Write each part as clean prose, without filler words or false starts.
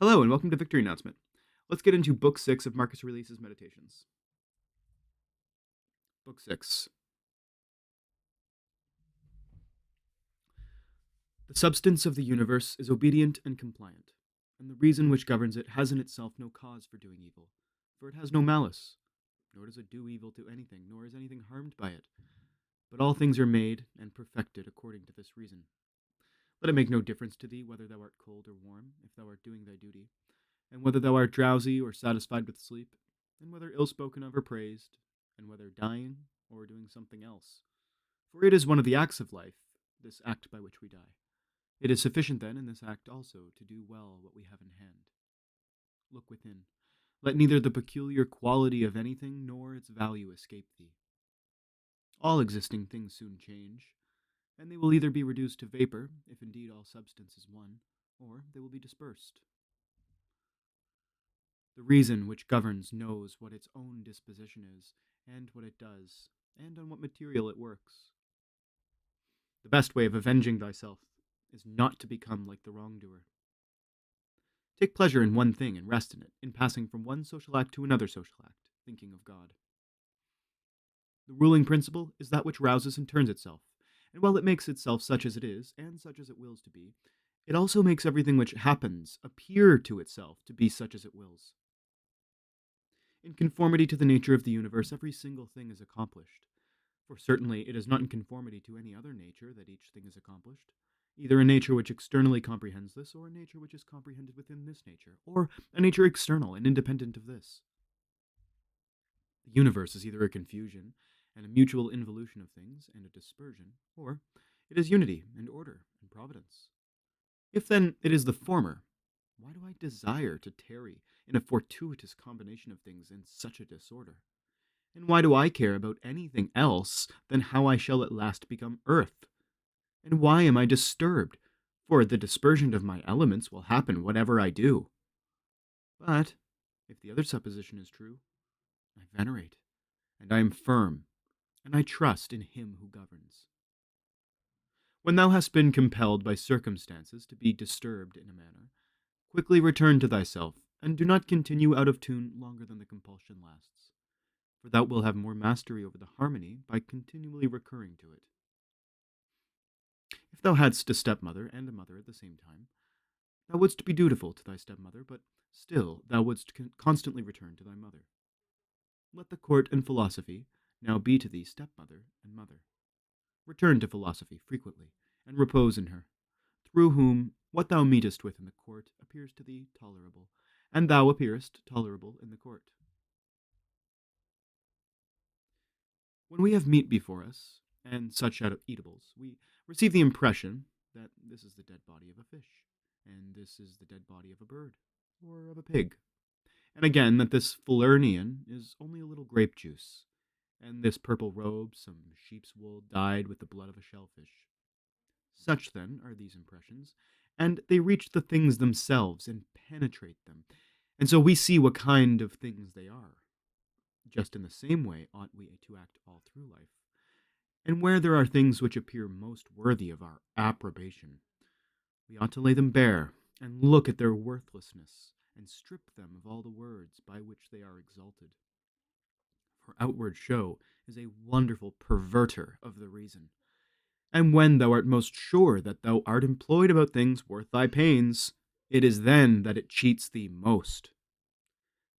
Hello and welcome to Victory Announcement. Let's get into Book 6 of Marcus Aurelius' Meditations. Book 6. The substance of the universe is obedient and compliant, and the reason which governs it has in itself no cause for doing evil, for it has no malice, nor does it do evil to anything, nor is anything harmed by it. But all things are made and perfected according to this reason. Let it make no difference to thee whether thou art cold or warm, if thou art doing thy duty, and whether thou art drowsy or satisfied with sleep, and whether ill spoken of or praised, and whether dying or doing something else. For it is one of the acts of life, this act by which we die. It is sufficient then in this act also to do well what we have in hand. Look within. Let neither the peculiar quality of anything nor its value escape thee. All existing things soon change, and they will either be reduced to vapor, if indeed all substance is one, or they will be dispersed. The reason which governs knows what its own disposition is, and what it does, and on what material it works. The best way of avenging thyself is not to become like the wrongdoer. Take pleasure in one thing and rest in it, in passing from one social act to another social act, thinking of God. The ruling principle is that which rouses and turns itself, and while it makes itself such as it is, and such as it wills to be, it also makes everything which happens appear to itself to be such as it wills. In conformity to the nature of the universe, every single thing is accomplished. For certainly it is not in conformity to any other nature that each thing is accomplished, either a nature which externally comprehends this, or a nature which is comprehended within this nature, or a nature external and independent of this. The universe is either a confusion and a mutual involution of things and a dispersion, or it is unity and order and providence. If then it is the former, why do I desire to tarry in a fortuitous combination of things in such a disorder? And why do I care about anything else than how I shall at last become earth? And why am I disturbed? For the dispersion of my elements will happen whatever I do. But if the other supposition is true, I venerate, and I am firm, and I trust in him who governs. When thou hast been compelled by circumstances to be disturbed in a manner, quickly return to thyself, and do not continue out of tune longer than the compulsion lasts, for thou wilt have more mastery over the harmony by continually recurring to it. If thou hadst a stepmother and a mother at the same time, thou wouldst be dutiful to thy stepmother, but still thou wouldst constantly return to thy mother. Let the court and philosophy now be to thee stepmother and mother. Return to philosophy frequently, and repose in her, through whom what thou meetest with in the court appears to thee tolerable, and thou appearest tolerable in the court. When we have meat before us, and such eatables, we receive the impression that this is the dead body of a fish, and this is the dead body of a bird, or of a pig, and again that this Falernian is only a little grape juice, and this purple robe some sheep's wool dyed with the blood of a shellfish. Such, then, are these impressions, and they reach the things themselves and penetrate them, and so we see what kind of things they are. Just in the same way ought we to act all through life. And where there are things which appear most worthy of our approbation, we ought to lay them bare, and look at their worthlessness, and strip them of all the words by which they are exalted. For outward show is a wonderful perverter of the reason. And when thou art most sure that thou art employed about things worth thy pains, it is then that it cheats thee most.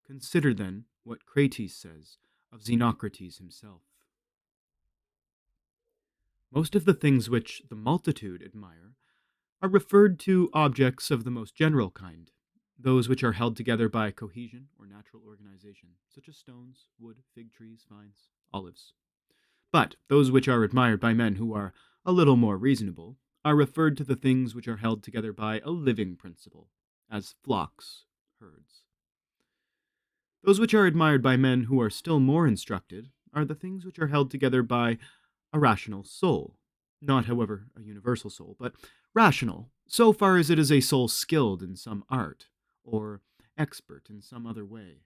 Consider then what Crates says of Xenocrates himself. Most of the things which the multitude admire are referred to objects of the most general kind, those which are held together by cohesion or natural organization, such as stones, wood, fig trees, vines, olives. But those which are admired by men who are a little more reasonable are referred to the things which are held together by a living principle, as flocks, herds. Those which are admired by men who are still more instructed are the things which are held together by a rational soul, not, however, a universal soul, but rational, so far as it is a soul skilled in some art, or expert in some other way,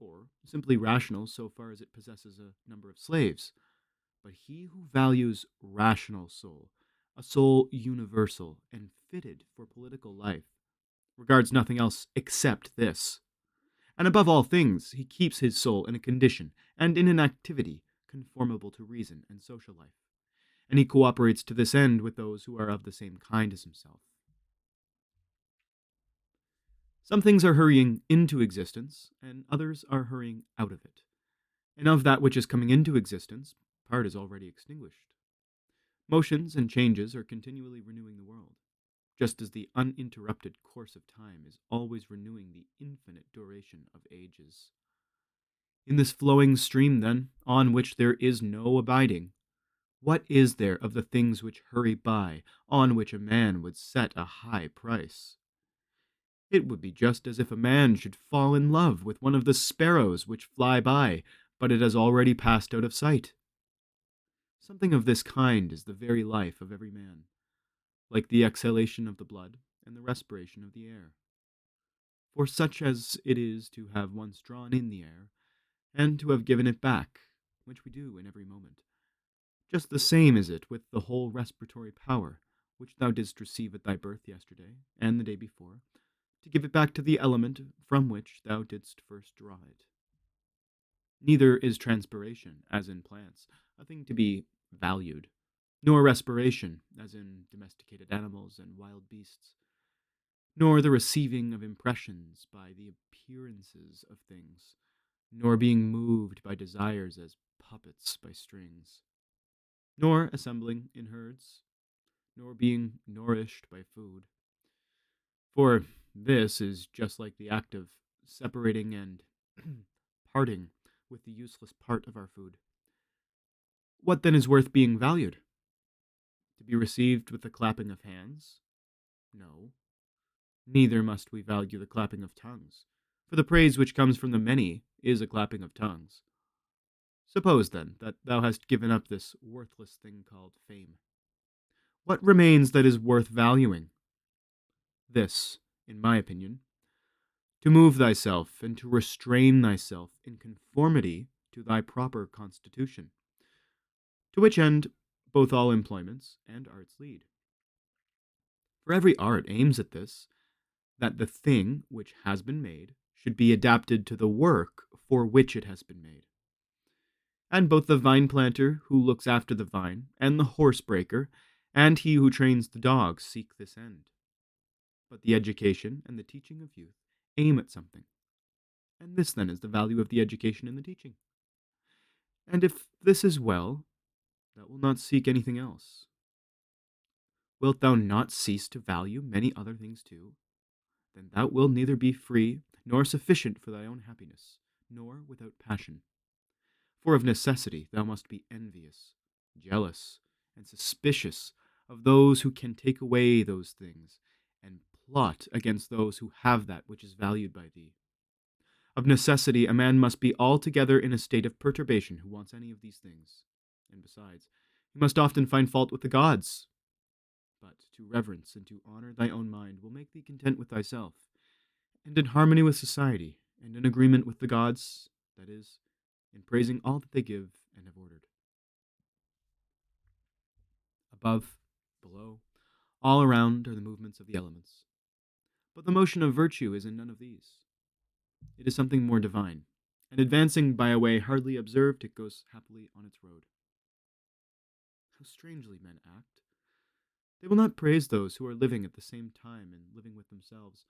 or simply rational so far as it possesses a number of slaves. But he who values rational soul, a soul universal and fitted for political life, regards nothing else except this. And above all things, he keeps his soul in a condition and in an activity conformable to reason and social life, and he cooperates to this end with those who are of the same kind as himself. Some things are hurrying into existence, and others are hurrying out of it. And of that which is coming into existence, part is already extinguished. Motions and changes are continually renewing the world, just as the uninterrupted course of time is always renewing the infinite duration of ages. In this flowing stream, then, on which there is no abiding, what is there of the things which hurry by, on which a man would set a high price? It would be just as if a man should fall in love with one of the sparrows which fly by, but it has already passed out of sight. Something of this kind is the very life of every man, like the exhalation of the blood and the respiration of the air. For such as it is to have once drawn in the air, and to have given it back, which we do in every moment, just the same is it with the whole respiratory power, which thou didst receive at thy birth yesterday, and the day before, to give it back to the element from which thou didst first draw it. Neither is transpiration, as in plants, a thing to be valued, nor respiration, as in domesticated animals and wild beasts, nor the receiving of impressions by the appearances of things, nor being moved by desires as puppets by strings, nor assembling in herds, nor being nourished by food. For this is just like the act of separating and parting with the useless part of our food. What then is worth being valued? To be received with the clapping of hands? No. Neither must we value the clapping of tongues, for the praise which comes from the many is a clapping of tongues. Suppose, then, that thou hast given up this worthless thing called fame. What remains that is worth valuing? This, in my opinion, to move thyself and to restrain thyself in conformity to thy proper constitution, to which end both all employments and arts lead. For every art aims at this, that the thing which has been made should be adapted to the work for which it has been made. And both the vine planter who looks after the vine, and the horse breaker, and he who trains the dogs seek this end. But the education and the teaching of youth aim at something. And this then is the value of the education and the teaching. And if this is well, thou wilt not seek anything else. Wilt thou not cease to value many other things too? Then thou wilt neither be free nor sufficient for thy own happiness, nor without passion. For of necessity thou must be envious, jealous, and suspicious of those who can take away those things, and plot against those who have that which is valued by thee. Of necessity a man must be altogether in a state of perturbation who wants any of these things, and besides, he must often find fault with the gods. But to reverence and to honor thy own mind will make thee content with thyself, and in harmony with society, and in agreement with the gods, that is, in praising all that they give and have ordered. Above, below, all around are the movements of the elements. But the motion of virtue is in none of these. It is something more divine, and advancing by a way hardly observed, it goes happily on its road. How strangely men act! They will not praise those who are living at the same time and living with themselves,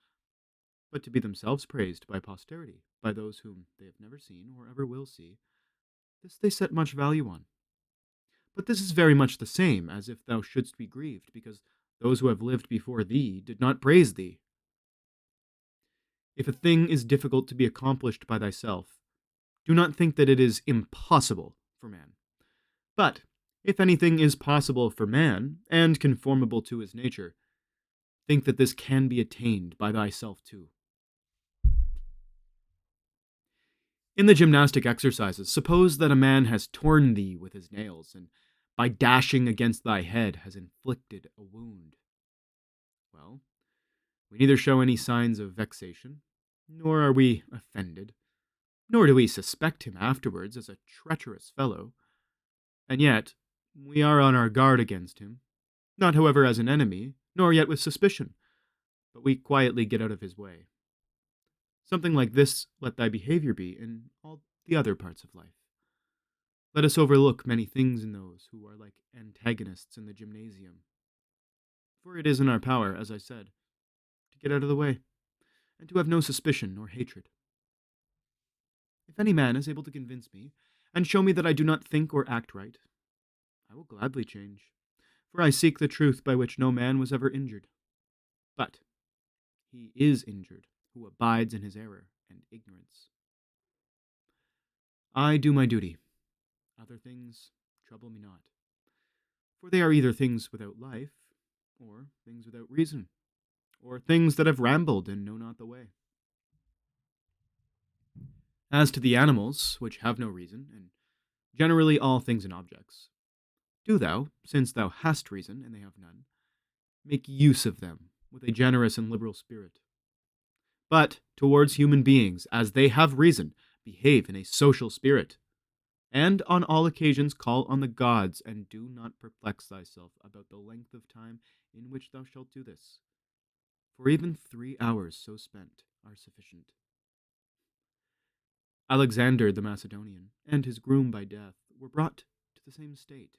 but to be themselves praised by posterity, by those whom they have never seen or ever will see. This they set much value on. But this is very much the same as if thou shouldst be grieved, because those who have lived before thee did not praise thee. If a thing is difficult to be accomplished by thyself, do not think that it is impossible for man. But if anything is possible for man, and conformable to his nature, think that this can be attained by thyself too. In the gymnastic exercises, suppose that a man has torn thee with his nails, and by dashing against thy head has inflicted a wound. Well, we neither show any signs of vexation, nor are we offended, nor do we suspect him afterwards as a treacherous fellow, and yet we are on our guard against him, not however as an enemy, nor yet with suspicion, but we quietly get out of his way. Something like this let thy behavior be in all the other parts of life. Let us overlook many things in those who are like antagonists in the gymnasium. For it is in our power, as I said, to get out of the way, and to have no suspicion nor hatred. If any man is able to convince me, and show me that I do not think or act right, I will gladly change, for I seek the truth by which no man was ever injured. But he is injured who abides in his error and ignorance. I do my duty. Other things trouble me not, for they are either things without life, or things without reason, or things that have rambled and know not the way. As to the animals, which have no reason, and generally all things and objects, do thou, since thou hast reason, and they have none, make use of them with a generous and liberal spirit. But towards human beings, as they have reason, behave in a social spirit, and on all occasions call on the gods, and do not perplex thyself about the length of time in which thou shalt do this, for even 3 hours so spent are sufficient. Alexander the Macedonian and his groom by death were brought to the same state,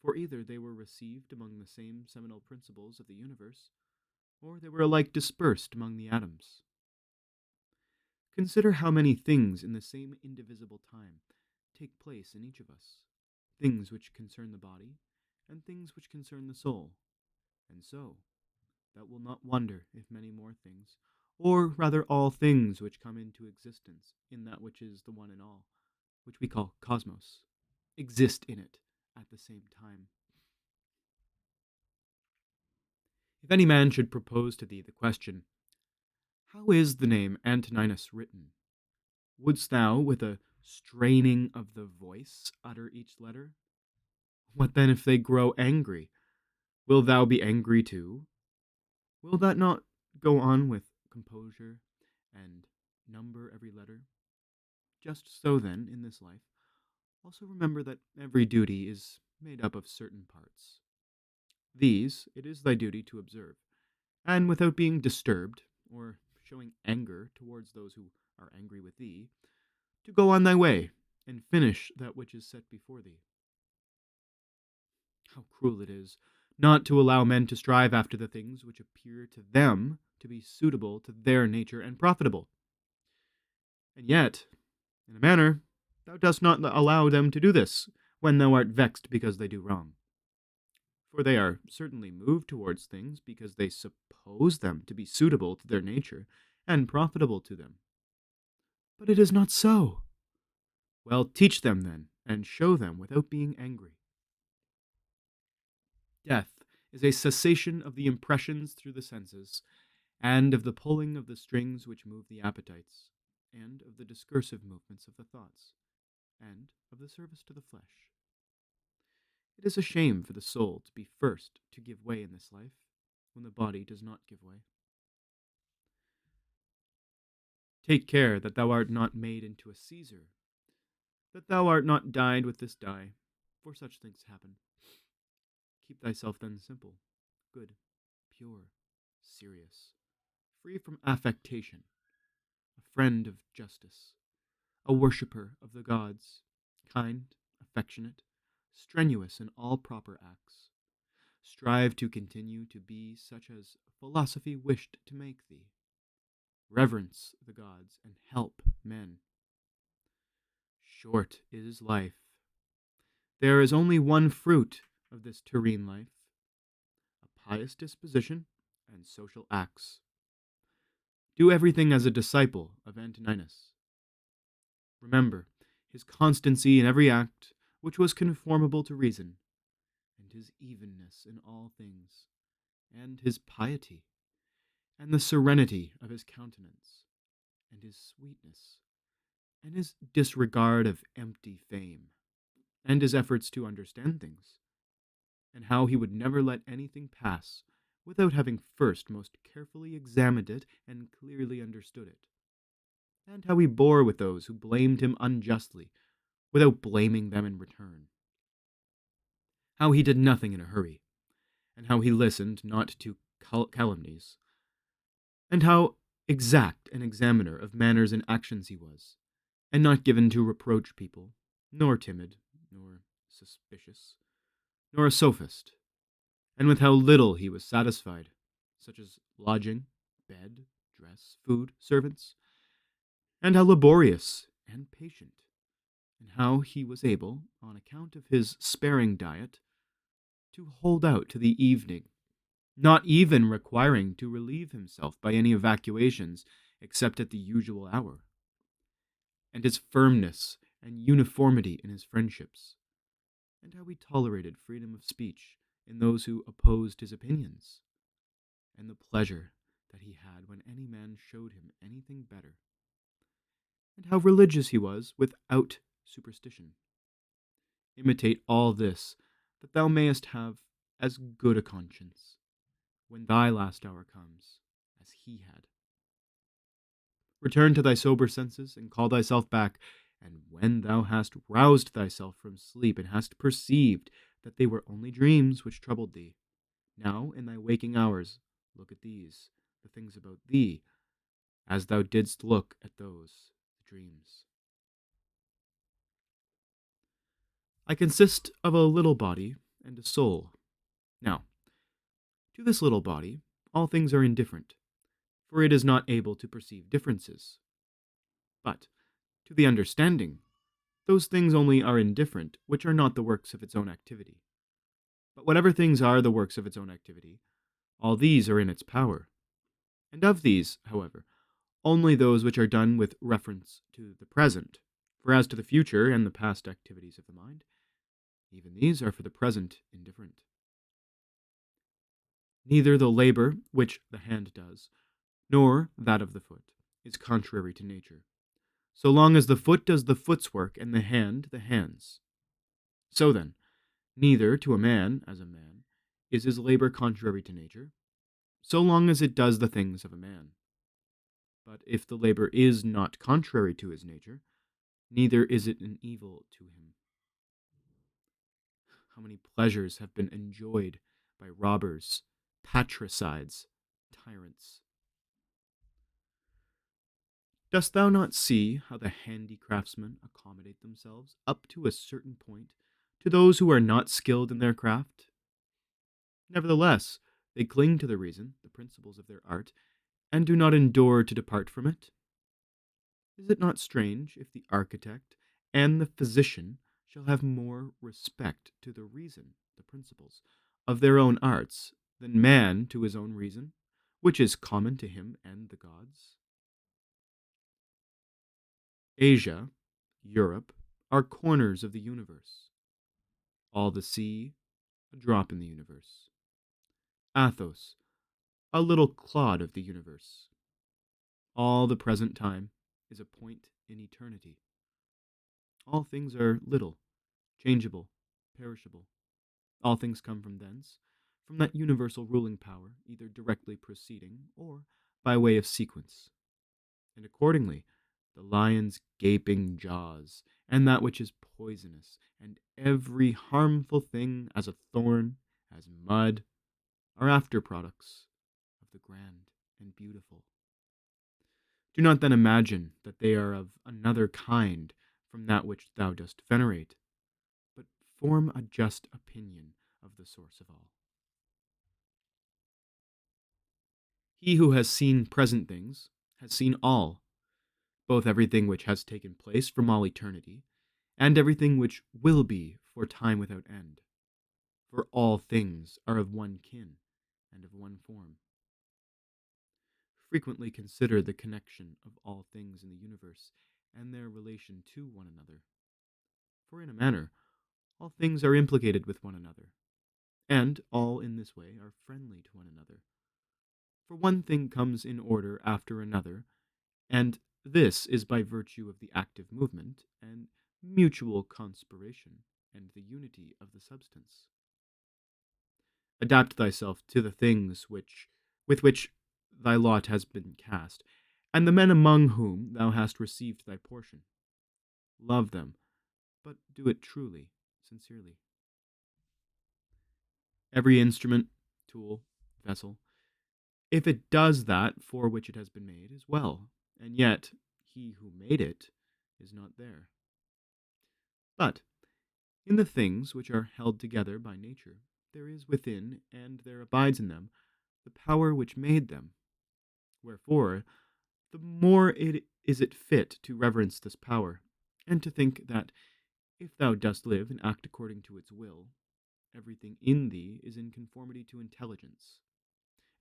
for either they were received among the same seminal principles of the universe, or they were alike dispersed among the atoms. Consider how many things in the same indivisible time take place in each of us, things which concern the body, and things which concern the soul, and so thou wilt not wonder if many more things, or rather all things which come into existence in that which is the one and all, which we call cosmos, exist in it at the same time. If any man should propose to thee the question, how is the name Antoninus written? Wouldst thou, with a straining of the voice, utter each letter? What then if they grow angry? Will thou be angry too? Will that not go on with composure and number every letter? Just so then, in this life, also remember that every duty is made up of certain parts. These it is thy duty to observe, and without being disturbed, or showing anger towards those who are angry with thee, to go on thy way, and finish that which is set before thee. How cruel it is not to allow men to strive after the things which appear to them to be suitable to their nature and profitable. And yet, in a manner, thou dost not allow them to do this, when thou art vexed because they do wrong. For they are certainly moved towards things because they suppose them to be suitable to their nature and profitable to them. But it is not so. Well, teach them then, and show them without being angry. Death is a cessation of the impressions through the senses, and of the pulling of the strings which move the appetites, and of the discursive movements of the thoughts, and of the service to the flesh. It is a shame for the soul to be first to give way in this life, when the body does not give way. Take care that thou art not made into a Caesar, that thou art not dyed with this dye, for such things happen. Keep thyself then simple, good, pure, serious, free from affectation, a friend of justice, a worshipper of the gods, kind, affectionate, strenuous in all proper acts. Strive to continue to be such as philosophy wished to make thee. Reverence the gods and help men. Short is life. There is only one fruit of this terrene life, a pious disposition and social acts. Do everything as a disciple of Antoninus. Remember his constancy in every act which was conformable to reason, and his evenness in all things, and his piety, and the serenity of his countenance, and his sweetness, and his disregard of empty fame, and his efforts to understand things, and how he would never let anything pass without having first most carefully examined it and clearly understood it, and how he bore with those who blamed him unjustly, without blaming them in return. How he did nothing in a hurry, and how he listened not to calumnies, and how exact an examiner of manners and actions he was, and not given to reproach people, nor timid, nor suspicious, nor a sophist, and with how little he was satisfied, such as lodging, bed, dress, food, servants, and how laborious and patient, and how he was able, on account of his sparing diet, to hold out to the evening, not even requiring to relieve himself by any evacuations except at the usual hour, and his firmness and uniformity in his friendships, and how he tolerated freedom of speech in those who opposed his opinions, and the pleasure that he had when any man showed him anything better, and how religious he was without superstition. Imitate all this, that thou mayest have as good a conscience, when thy last hour comes, as he had. Return to thy sober senses, and call thyself back, and when thou hast roused thyself from sleep, and hast perceived that they were only dreams which troubled thee, now in thy waking hours look at these, the things about thee, as thou didst look at those, the dreams. I consist of a little body and a soul. Now, to this little body all things are indifferent, for it is not able to perceive differences. But to the understanding, those things only are indifferent which are not the works of its own activity. But whatever things are the works of its own activity, all these are in its power. And of these, however, only those which are done with reference to the present, for as to the future and the past activities of the mind, even these are for the present indifferent. Neither the labor which the hand does, nor that of the foot, is contrary to nature, so long as the foot does the foot's work and the hand the hand's. So then, neither to a man, as a man, is his labor contrary to nature, so long as it does the things of a man. But if the labor is not contrary to his nature, neither is it an evil to him. How many pleasures have been enjoyed by robbers, patricides, tyrants! Dost thou not see how the handicraftsmen accommodate themselves, up to a certain point, to those who are not skilled in their craft? Nevertheless, they cling to the reason, the principles of their art, and do not endure to depart from it. Is it not strange if the architect and the physician shall have more respect to the reason, the principles, of their own arts, than man to his own reason, which is common to him and the gods? Asia, Europe, are corners of the universe. All the sea, a drop in the universe. Athos, a little clod of the universe. All the present time is a point in eternity. All things are little, changeable, perishable. All things come from thence, from that universal ruling power, either directly proceeding or by way of sequence. And accordingly, the lion's gaping jaws, and that which is poisonous, and every harmful thing as a thorn, as mud, are after products of the grand and beautiful. Do not then imagine that they are of another kind from that which thou dost venerate, but form a just opinion of the source of all. He who has seen present things has seen all, both everything which has taken place from all eternity, and everything which will be for time without end. For all things are of one kin and of one form. Frequently consider the connection of all things in the universe and their relation to one another. For in a manner, all things are implicated with one another, and all in this way are friendly to one another. For one thing comes in order after another, and this is by virtue of the active movement and mutual conspiration and the unity of the substance. Adapt thyself to the things with which thy lot has been cast, and the men among whom thou hast received thy portion. Love them, but do it truly, sincerely. Every instrument, tool, vessel, if it does that for which it has been made as well, and yet he who made it is not there. But in the things which are held together by nature, there is within, and there abides in them, the power which made them. Wherefore, the more it is it fit to reverence this power, and to think that if thou dost live and act according to its will, everything in thee is in conformity to intelligence.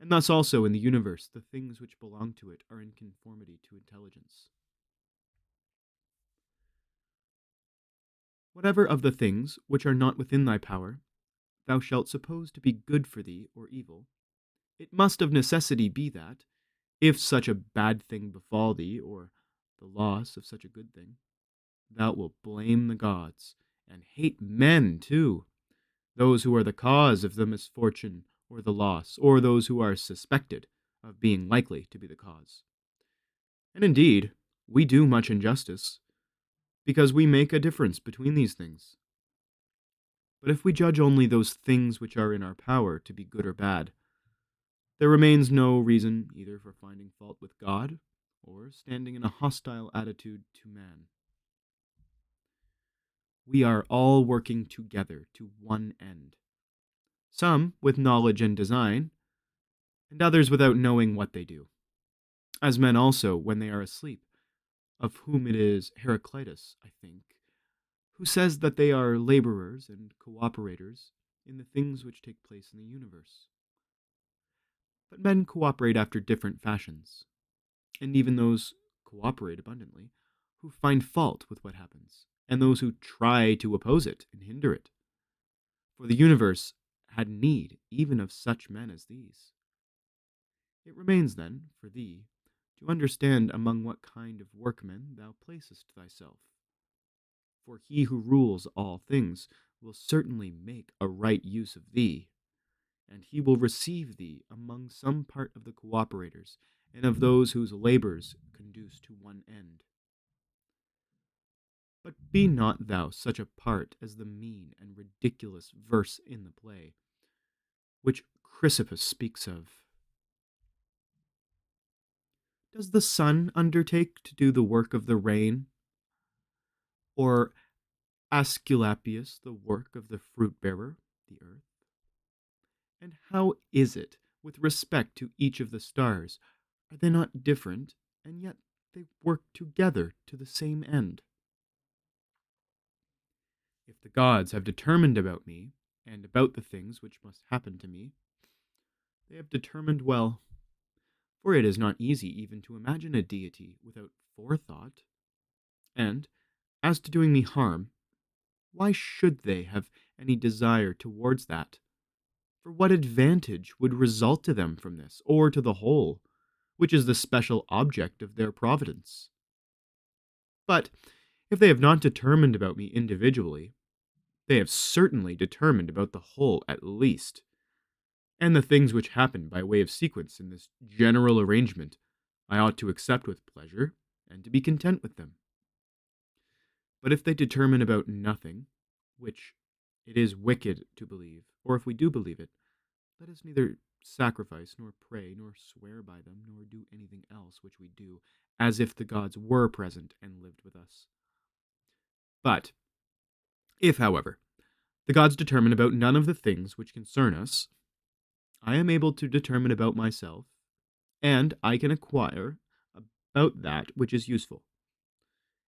And thus also in the universe, the things which belong to it are in conformity to intelligence. Whatever of the things which are not within thy power thou shalt suppose to be good for thee or evil, it must of necessity be that, if such a bad thing befall thee, or the loss of such a good thing, thou wilt blame the gods, and hate men too, those who are the cause of the misfortune or the loss, or those who are suspected of being likely to be the cause. And indeed, we do much injustice, because we make a difference between these things. But if we judge only those things which are in our power to be good or bad, there remains no reason either for finding fault with God or standing in a hostile attitude to man. We are all working together to one end, some with knowledge and design, and others without knowing what they do, as men also when they are asleep, of whom it is Heraclitus, I think, who says that they are laborers and cooperators in the things which take place in the universe. But men cooperate after different fashions, and even those cooperate abundantly who find fault with what happens, and those who try to oppose it and hinder it. For the universe had need even of such men as these. It remains, then, for thee to understand among what kind of workmen thou placest thyself. For he who rules all things will certainly make a right use of thee, and he will receive thee among some part of the cooperators, and of those whose labors conduce to one end. But be not thou such a part as the mean and ridiculous verse in the play, which Chrysippus speaks of. Does the sun undertake to do the work of the rain, or Aesculapius the work of the fruit-bearer, the earth? And how is it with respect to each of the stars? Are they not different, and yet they work together to the same end? If the gods have determined about me, and about the things which must happen to me, they have determined well, for it is not easy even to imagine a deity without forethought. And, as to doing me harm, why should they have any desire towards that? For what advantage would result to them from this, or to the whole, which is the special object of their providence? But if they have not determined about me individually, they have certainly determined about the whole at least, and the things which happen by way of sequence in this general arrangement I ought to accept with pleasure, and to be content with them. But if they determine about nothing, which it is wicked to believe, or if we do believe it, let us neither sacrifice, nor pray, nor swear by them, nor do anything else which we do, as if the gods were present and lived with us. But if, however, the gods determine about none of the things which concern us, I am able to determine about myself, and I can acquire about that which is useful.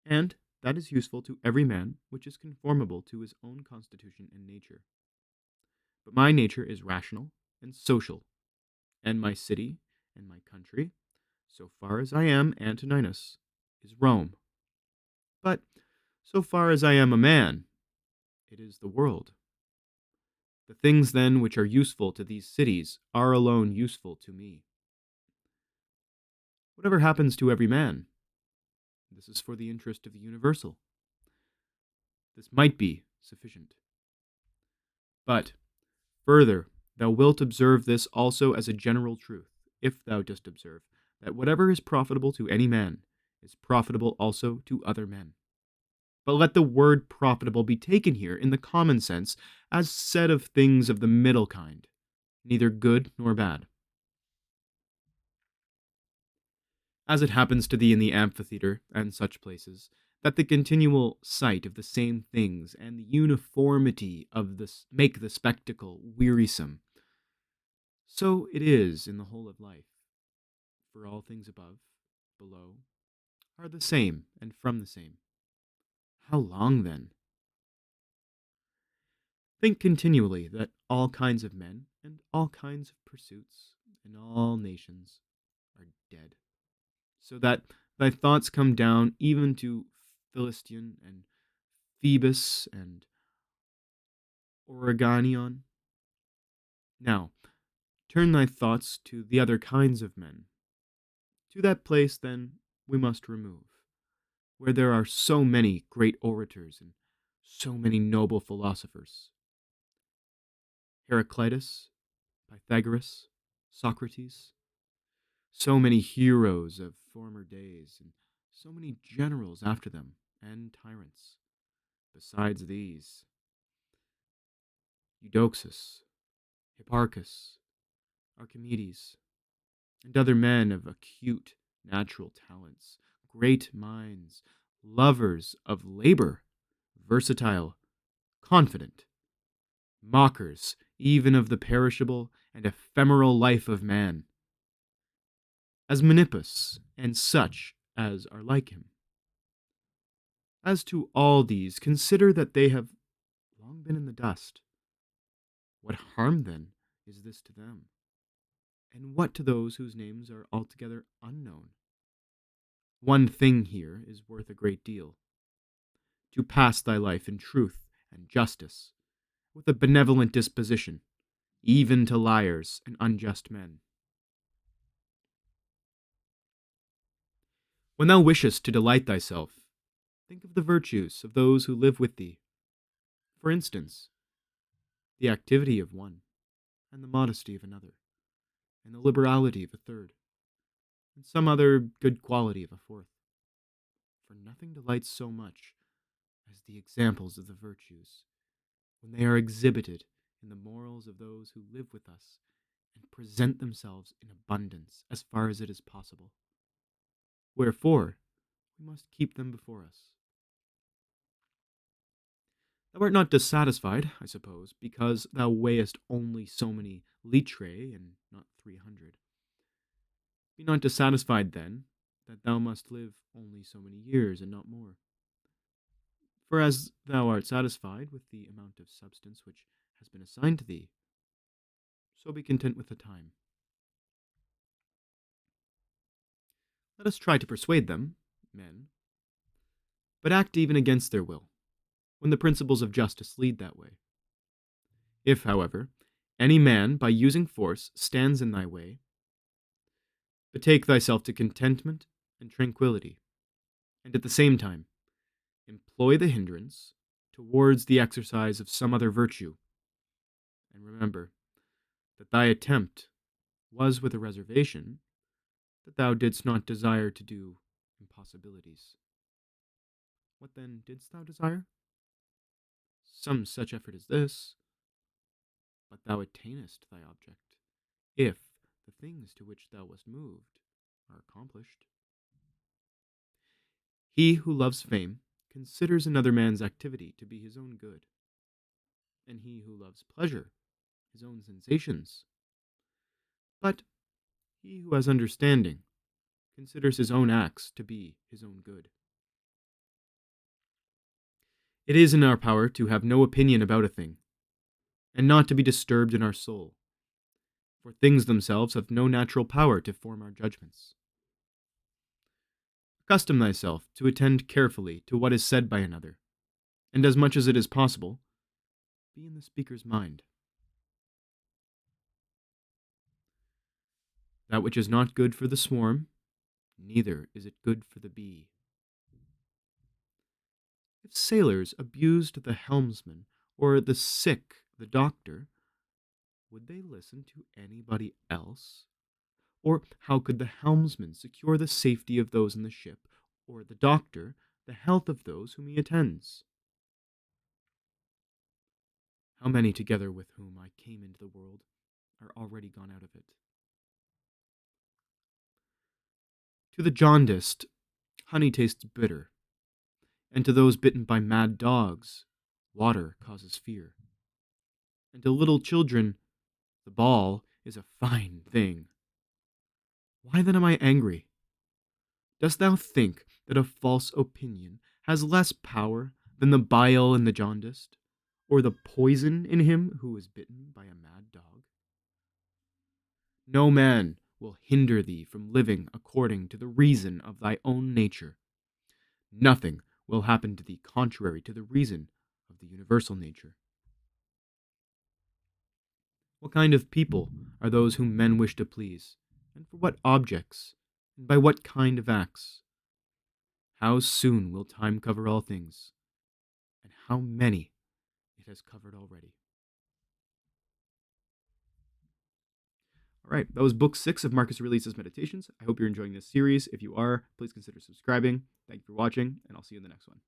And that is useful to every man which is conformable to his own constitution and nature. But my nature is rational and social, and my city and my country, so far as I am Antoninus, is Rome. But so far as I am a man, it is the world. The things, then, which are useful to these cities are alone useful to me. Whatever happens to every man, this is for the interest of the universal. This might be sufficient. But, further, thou wilt observe this also as a general truth, if thou dost observe that whatever is profitable to any man is profitable also to other men. But let the word profitable be taken here in the common sense as said of things of the middle kind, neither good nor bad. as it happens to thee in the amphitheatre and such places, that the continual sight of the same things and the uniformity of this make the spectacle wearisome. So it is in the whole of life, for all things above, below, are the same and from the same. How long then? Think continually that all kinds of men and all kinds of pursuits in all nations are dead, so that thy thoughts come down even to Philistion and Phoebus and Oregonion. Now, turn thy thoughts to the other kinds of men. To that place, then, we must remove, where there are so many great orators and so many noble philosophers. Heraclitus, Pythagoras, Socrates, so many heroes of former days, and so many generals after them, and tyrants. Besides these, Eudoxus, Hipparchus, Archimedes, and other men of acute natural talents, great minds, lovers of labor, versatile, confident, mockers even of the perishable and ephemeral life of man, as Menippus and such as are like him. As to all these, consider that they have long been in the dust. What harm, then, is this to them? And what to those whose names are altogether unknown? One thing here is worth a great deal: to pass thy life in truth and justice, with a benevolent disposition, even to liars and unjust men. When thou wishest to delight thyself, think of the virtues of those who live with thee. For instance, the activity of one, and the modesty of another, and the liberality of a third, and some other good quality of a fourth. For nothing delights so much as the examples of the virtues, when they are exhibited in the morals of those who live with us and present themselves in abundance as far as it is possible. Wherefore, we must keep them before us. Thou art not dissatisfied, I suppose, because thou weighest only so many litrae and not 300. Be not dissatisfied, then, that thou must live only so many years and not more. For as thou art satisfied with the amount of substance which has been assigned to thee, so be content with the time. Let us try to persuade them, men, but act even against their will, when the principles of justice lead that way. If, however, any man by using force stands in thy way, betake thyself to contentment and tranquillity, and at the same time employ the hindrance towards the exercise of some other virtue, and remember that thy attempt was with a reservation, that thou didst not desire to do impossibilities. What then didst thou desire? Some such effort as this, but thou attainest thy object, if the things to which thou wast moved are accomplished. He who loves fame considers another man's activity to be his own good, and he who loves pleasure his own sensations. But he who has understanding considers his own acts to be his own good. It is in our power to have no opinion about a thing, and not to be disturbed in our soul, for things themselves have no natural power to form our judgments. Accustom thyself to attend carefully to what is said by another, and as much as it is possible, be in the speaker's mind. That which is not good for the swarm, neither is it good for the bee. If sailors abused the helmsman, or the sick the doctor, would they listen to anybody else? Or how could the helmsman secure the safety of those in the ship, or the doctor the health of those whom he attends? How many together with whom I came into the world are already gone out of it? To the jaundiced, honey tastes bitter, and to those bitten by mad dogs, water causes fear. And to little children, the ball is a fine thing. Why then am I angry? Dost thou think that a false opinion has less power than the bile in the jaundiced, or the poison in him who is bitten by a mad dog? No man will hinder thee from living according to the reason of thy own nature. Nothing will happen to thee contrary to the reason of the universal nature. What kind of people are those whom men wish to please, and for what objects, and by what kind of acts? How soon will time cover all things, and how many it has covered already? All right, that was book 6 of Marcus Aurelius' Meditations. I hope you're enjoying this series. If you are, please consider subscribing. Thank you for watching, and I'll see you in the next one.